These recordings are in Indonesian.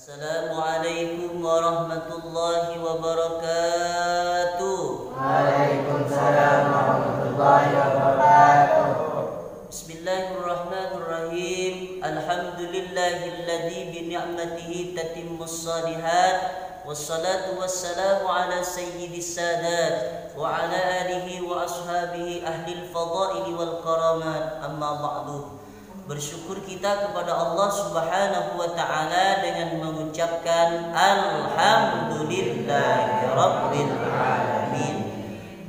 Assalamualaikum warahmatullahi wabarakatuh. Waalaikumsalam warahmatullahi wabarakatuh. Bismillahirrahmanirrahim. Alhamdulillahilladzi bi ni'matihi tatimmus shalihat. Wassalatu wassalamu ala sayyidis sadat wa ala alihi wa ashabihi ahlil fadaili wal karamat. Amma ba'du. Bersyukur kita kepada Allah Subhanahu wa taala dengan mengucapkan alhamdulillahi rabbil alamin.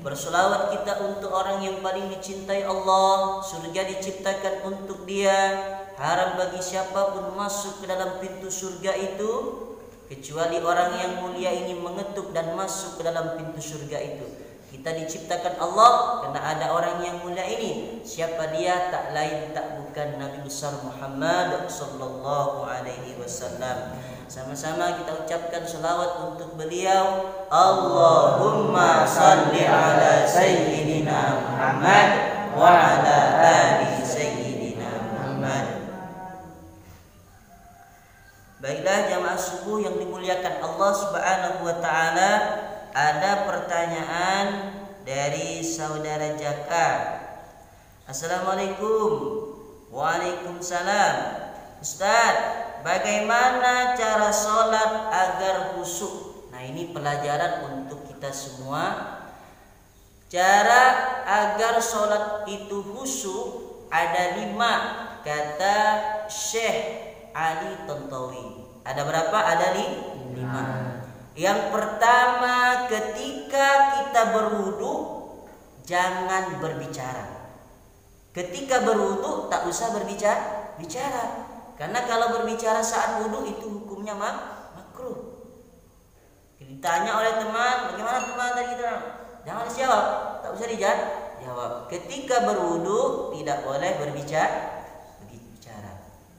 Berselawat kita untuk orang yang paling dicintai Allah. Surga diciptakan untuk dia. Haram bagi siapapun masuk ke dalam pintu surga itu kecuali orang yang mulia ini mengetuk dan masuk ke dalam pintu surga itu. Kita diciptakan Allah karena ada orang yang mulia ini. Siapa dia? Tak lain tak bukan Nabi besar Muhammad sallallahu alaihi wasallam. Sama-sama kita ucapkan selawat untuk beliau. Allahumma salli ala sayyidina Muhammad wa ala ali sayyidina Muhammad. Baiklah jamaah subuh yang dimuliakan Allah Subhanahu wa taala, ada pertanyaan dari saudara Jaka. Assalamualaikum. Waalaikumsalam. Ustaz, bagaimana cara sholat agar khusyuk? Nah, ini pelajaran untuk kita semua. Cara agar sholat itu khusyuk ada 5, kata Syekh Ali Tontowi. Ada berapa? Ada 5. Yang pertama, ketika kita berwudu jangan berbicara. Ketika berwudu tak usah berbicara. Karena kalau berbicara saat wudu itu hukumnya makruh. Ditanya oleh teman, bagaimana teman tadi kita? Jangan dijawab, tak usah dijawab. Ketika berwudu tidak boleh berbicara.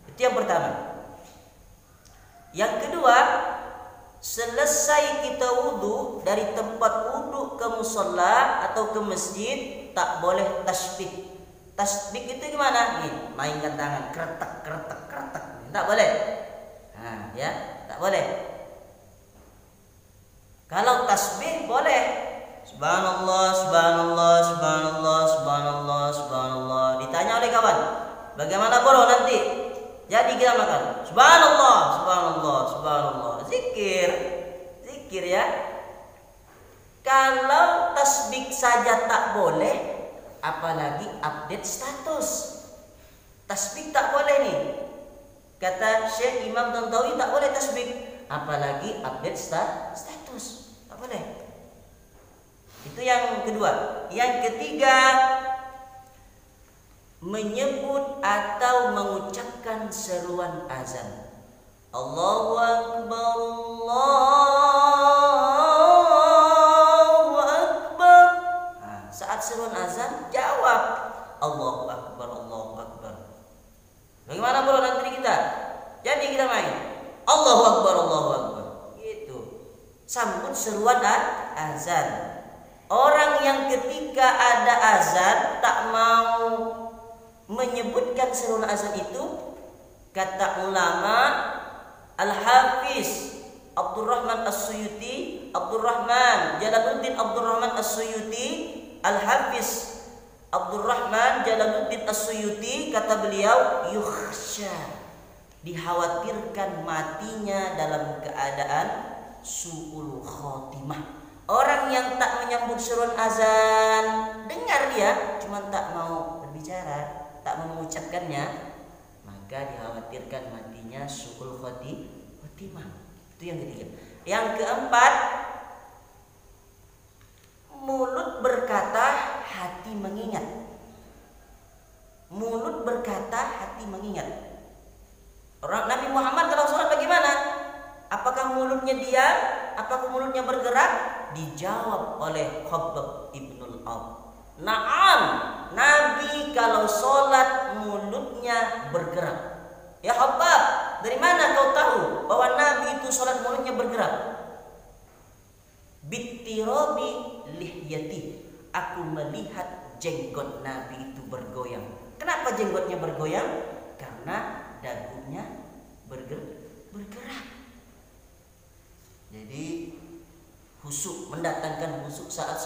Itu yang pertama. Yang kedua, selesai kita wudu, dari tempat wudu ke musalla atau ke masjid tak boleh tasbih. Tasbih itu gimana? Nih, mainkan tangan, kretek. Tak boleh. Nah, ya, tak boleh. Kalau tasbih boleh. Subhanallah, subhanallah, subhanallah, subhanallah, subhanallah. Ditanya oleh kawan, bagaimana bro nanti? Jadi kita makan subhanallah, subhanallah, subhanallah. Zikir ya. Kalau tasbih saja tak boleh, apalagi update status. Tasbih tak boleh nih. Kata Syekh Imam Tontowi tak boleh tasbih, apalagi update status. Tak boleh. Itu yang kedua. Yang ketiga, menyebut atau mengucapkan seruan azan. Allahu Akbar, Allahu Akbar. Nah, saat seruan azan jawab Allahu Akbar, Allahu Akbar. Bagaimana bro nanti kita? Jadi kita main Allahu Akbar, Allahu Akbar. Gitu. Sambut seruan azan. Orang yang ketika ada azan tak mau menyebutkan seruan azan itu, kata ulama Al-Hafiz Abdurrahman As-Suyuti, Abdurrahman Jalaluddin Abdurrahman As-Suyuti, Al-Hafiz Abdurrahman Jalaluddin As-Suyuti, kata beliau, yukhsha, dikhawatirkan matinya dalam keadaan su'ul khotimah. Orang yang tak menyambut seruan azan, dengar dia, cuma tak mau berbicara, tak mengucapkannya, maka dikhawatirkan matinya su'ul khotimah. Itu yang ketiga. Yang keempat, mulut berkata, hati mengingat. Mulut berkata, hati mengingat. Orang Nabi Muhammad kalau sholat bagaimana? Apakah mulutnya diam? Apakah mulutnya bergerak? Dijawab oleh Khabbab ibnul Awf, na'am, Nabi kalau sholat mulutnya bergerak. Ya Khabbab, dari mana kau tahu bahwa Nabi itu sholat mulutnya bergerak? Bittirabi lihyati, aku melihat jenggot Nabi itu bergoyang. Kenapa jenggotnya bergoyang? Karena dagunya bergerak. Jadi khusyuk, mendatangkan khusyuk saat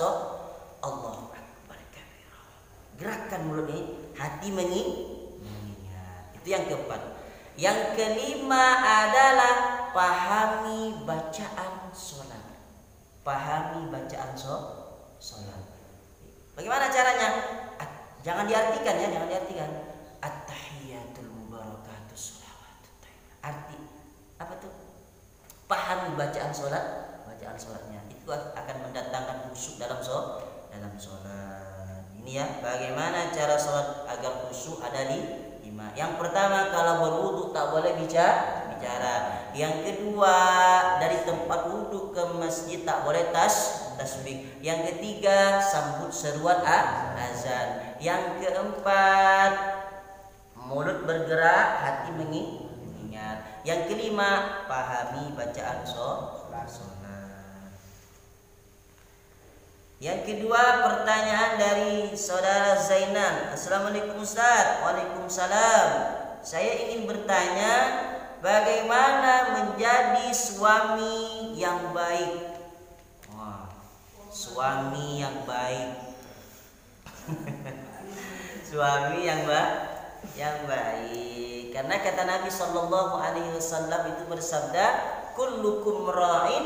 Allahu Akbar kabira. Gerakan mulut ini, hati mengingat. Itu yang keempat. Yang kelima adalah pahami bacaan sholat. Pahami bacaan sholat. Bagaimana caranya? Jangan diartikan ya, jangan diartikan. At-tahiyatul mubarakatus sholawatut thayyibah. Arti apa tuh? Pahami bacaan sholatnya. Itu akan mendatangkan khusyuk dalam sholat. Ini ya, bagaimana cara sholat agar khusyuk ada di lima. Yang pertama, kalau berwudu tak boleh bicara. Yang kedua, dari tempat wudu ke masjid tak boleh tasbih. Yang ketiga, sambut seruan azan. Yang keempat, mulut bergerak, hati mengingat. Yang kelima, pahami bacaan sholat. Yang kedua, pertanyaan dari saudara Zainal. Assalamualaikum Ustaz. Waalaikumsalam. Saya ingin bertanya, bagaimana menjadi suami yang baik? Wah, suami yang baik. Suami yang baik. Karena kata Nabi Shallallahu Alaihi Wasallam itu bersabda, kullukum ra'in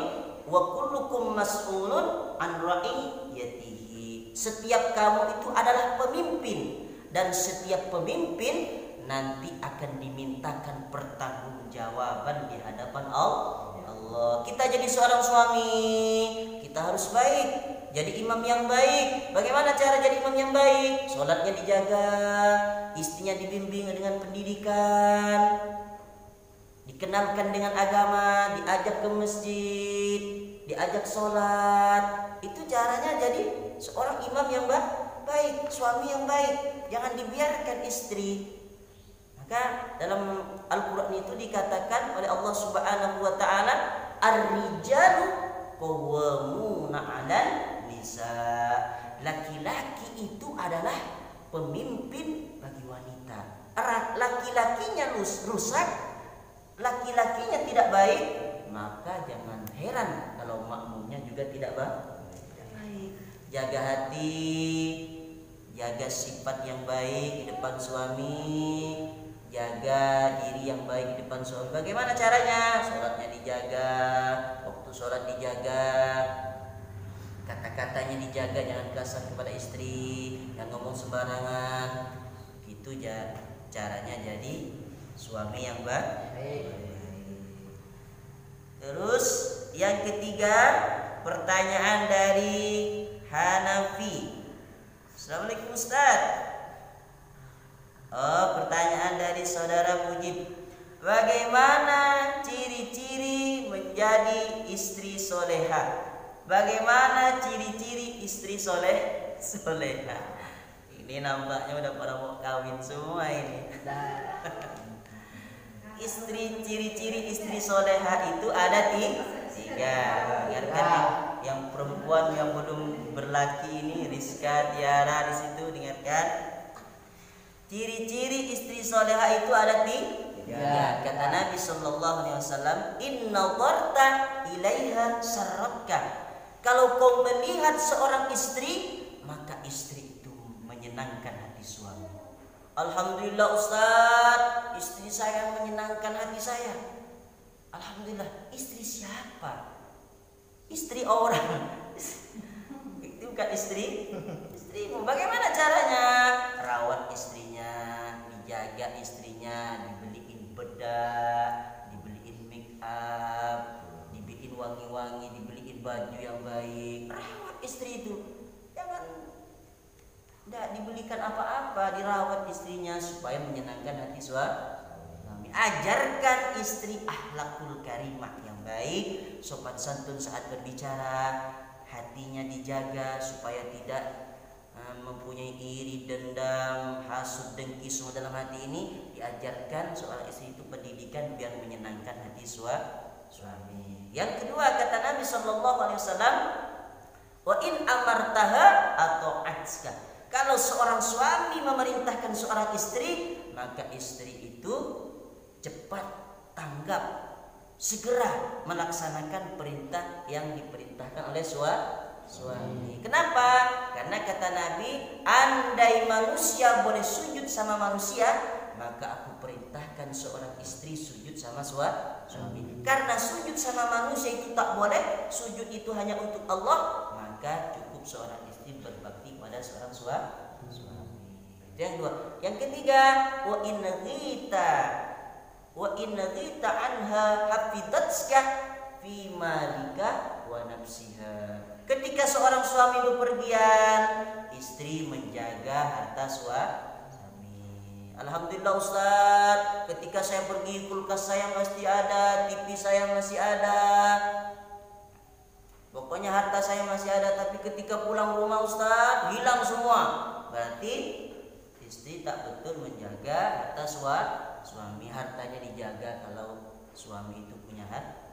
wa kullukum mas'ulun an ra'iyatihi. Setiap kamu itu adalah pemimpin, dan setiap pemimpin nanti akan dimintakan pertanggungjawaban di hadapan Allah. Kita jadi seorang suami, kita harus baik, jadi imam yang baik. Bagaimana cara jadi imam yang baik? Sholatnya dijaga, istrinya dibimbing dengan pendidikan, dikenalkan dengan agama, diajak ke masjid, diajak sholat. Itu caranya jadi seorang imam yang baik, suami yang baik. Jangan dibiarkan istri. Maka dalam Al-Quran itu dikatakan oleh Allah Subhanahu wa ta'ala, ar-rijalu qawwamuna 'alan nisa. Laki-laki itu adalah pemimpin bagi wanita. Laki-lakinya rusak, laki-lakinya tidak baik, maka jangan heran kalau makmumnya juga tidak baik. Jaga hati, jaga sifat yang baik di depan suami, jaga diri yang baik di depan suami. Bagaimana caranya? Sholatnya dijaga, waktu sholat dijaga, kata-katanya dijaga, jangan kasar kepada istri, jangan ngomong sembarangan. Gitu ya caranya jadi suami yang baik. Terus yang ketiga, pertanyaan dari Hanafi. Assalamualaikum Ustaz. Pertanyaan dari saudara Mujib. Bagaimana ciri-ciri menjadi istri soleha? Bagaimana ciri-ciri istri soleha? Ini nampaknya udah pada mau kawin semua ini. Ciri-ciri istri soleha itu ada tiga. Dengarkan yang perempuan yang belum berlaki ini, Rizka, Tiara di situ, dengarkan. Ciri-ciri istri soleha itu ada tiga. Kata Nabi Sallallahu Alaihi Wasallam, Inna dharta ilaiha sarratka. Kalau kau melihat seorang istri, maka istri itu menyenangkan hati suami. Alhamdulillah Ustaz, istri saya menyenangkan hati saya. Alhamdulillah. Istri siapa? Istri orang. Itu bukan istrimu. Bagaimana caranya? Rawat istrinya, dijaga istrinya, dibeliin bedak, dibeliin make up, dibeliin wangi-wangi, dibeliin baju yang baik. Rawat istri itu. Jangan tidak dibelikan apa-apa, dirawat istrinya supaya menyenangkan hati suami. Ajarkan istri akhlakul karimah yang baik, sopan santun saat berbicara, hatinya dijaga supaya tidak mempunyai iri, dendam, hasud, dengki semua dalam hati ini. Diajarkan seorang istri itu pendidikan biar menyenangkan hati suami. Yang kedua kata Nabi Sallallahu Alaihi Wasallam, wa in amartaha atau atska. Kalau seorang suami memerintahkan seorang istri, maka istri itu cepat tanggap, segera melaksanakan perintah yang diperintahkan oleh suami. Kenapa? Karena kata Nabi, andai manusia boleh sujud sama manusia, maka aku perintahkan seorang istri sujud sama suami. Karena sujud sama manusia itu tak boleh, sujud itu hanya untuk Allah, maka cukup seorang istri berbakti pada seorang suami. Itu yang kedua. Yang ketiga, wa in ghita anha hafidatska fi malika wa nafsiha. Ketika seorang suami bepergian, istri menjaga harta suami. Alhamdulillah Ustaz, ketika saya pergi kulkas saya masih ada, TV saya masih ada, pokoknya harta saya masih ada. Tapi ketika pulang rumah Ustaz, hilang semua. Berarti istri tak betul menjaga harta suami. Hartanya dijaga kalau suami itu punya harta.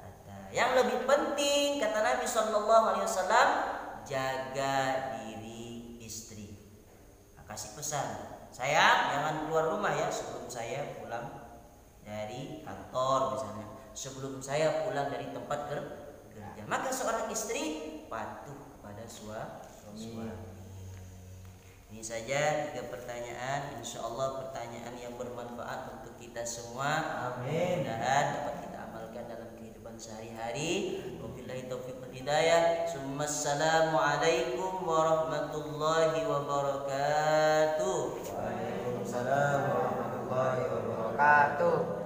Yang lebih penting kata Nabi SAW, jaga diri istri. Kasih pesan, sayang jangan keluar rumah ya sebelum saya pulang dari kantor misalnya, sebelum saya pulang dari tempat kerja. Maka seorang istri patuh kepada suami. Ini saja 3 pertanyaan, insya Allah pertanyaan yang bermanfaat untuk kita semua. Amin. Mudah-mudahan dapat kita amalkan dalam kehidupan sehari-hari. Wabillahi taufiq wal hidayah. Assalamualaikum warahmatullahi wabarakatuh. Waalaikumsalam warahmatullahi wabarakatuh.